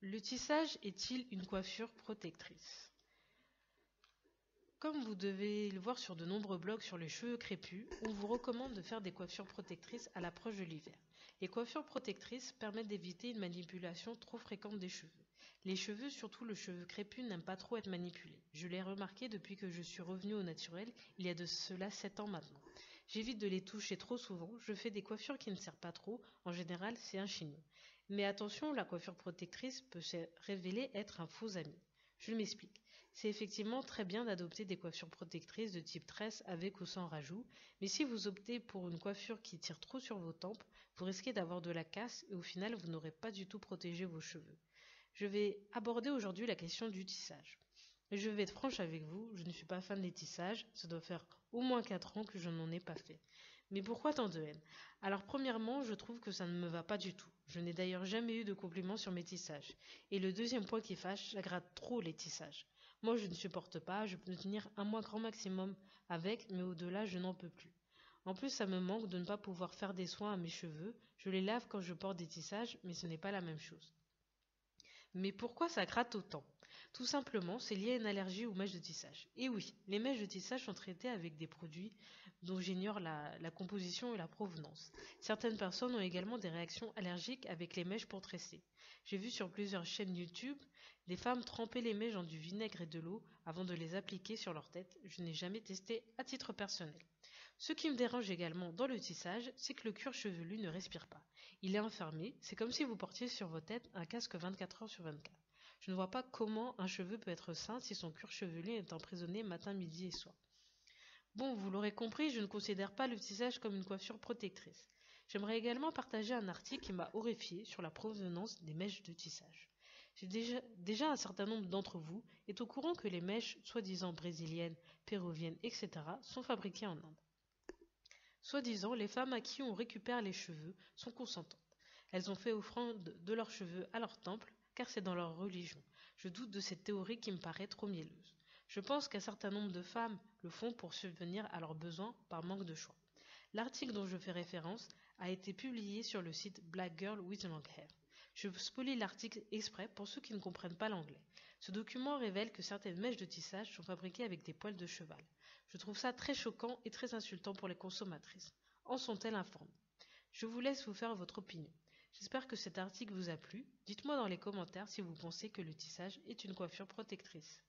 Le tissage est-il une coiffure protectrice? Comme vous devez le voir sur de nombreux blogs sur les cheveux crépus, on vous recommande de faire des coiffures protectrices à l'approche de l'hiver. Les coiffures protectrices permettent d'éviter une manipulation trop fréquente des cheveux. Les cheveux, surtout le cheveu crépus, n'aiment pas trop être manipulés. Je l'ai remarqué depuis que je suis revenue au naturel, il y a de cela 7 ans maintenant. J'évite de les toucher trop souvent, je fais des coiffures qui ne servent pas trop, en général c'est un chignon. Mais attention, la coiffure protectrice peut se révéler être un faux ami. Je m'explique. C'est effectivement très bien d'adopter des coiffures protectrices de type tresse avec ou sans rajout, mais si vous optez pour une coiffure qui tire trop sur vos tempes, vous risquez d'avoir de la casse et au final vous n'aurez pas du tout protégé vos cheveux. Je vais aborder aujourd'hui la question du tissage. Et je vais être franche avec vous, je ne suis pas fan des tissages, ça doit faire au moins 4 ans que je n'en ai pas fait. Mais pourquoi tant de haine? Alors premièrement, je trouve que ça ne me va pas du tout. Je n'ai d'ailleurs jamais eu de compliments sur mes tissages. Et le deuxième point qui fâche, j'aggrade trop les tissages. Moi je ne supporte pas, je peux tenir un mois grand maximum avec, mais au-delà je n'en peux plus. En plus ça me manque de ne pas pouvoir faire des soins à mes cheveux, je les lave quand je porte des tissages, mais ce n'est pas la même chose. Mais pourquoi ça gratte autant? Tout simplement, c'est lié à une allergie aux mèches de tissage. Et oui, les mèches de tissage sont traitées avec des produits dont j'ignore la composition et la provenance. Certaines personnes ont également des réactions allergiques avec les mèches pour tresser. J'ai vu sur plusieurs chaînes YouTube des femmes tremper les mèches dans du vinaigre et de l'eau avant de les appliquer sur leur tête. Je n'ai jamais testé à titre personnel. Ce qui me dérange également dans le tissage, c'est que le cuir chevelu ne respire pas. Il est enfermé, c'est comme si vous portiez sur votre tête un casque 24 heures sur 24. Je ne vois pas comment un cheveu peut être sain si son cuir chevelu est emprisonné matin, midi et soir. Bon, vous l'aurez compris, je ne considère pas le tissage comme une coiffure protectrice. J'aimerais également partager un article qui m'a horrifié sur la provenance des mèches de tissage. Déjà un certain nombre d'entre vous est au courant que les mèches, soi-disant brésiliennes, péruviennes, etc., sont fabriquées en Inde. Soi-disant, les femmes à qui on récupère les cheveux sont consentantes. Elles ont fait offrande de leurs cheveux à leur temple, car c'est dans leur religion. Je doute de cette théorie qui me paraît trop mielleuse. Je pense qu'un certain nombre de femmes le font pour subvenir à leurs besoins par manque de choix. L'article dont je fais référence a été publié sur le site Black Girl with Long Hair. Je spolie l'article exprès pour ceux qui ne comprennent pas l'anglais. Ce document révèle que certaines mèches de tissage sont fabriquées avec des poils de cheval. Je trouve ça très choquant et très insultant pour les consommatrices. En sont-elles informées? Je vous laisse vous faire votre opinion. J'espère que cet article vous a plu. Dites-moi dans les commentaires si vous pensez que le tissage est une coiffure protectrice.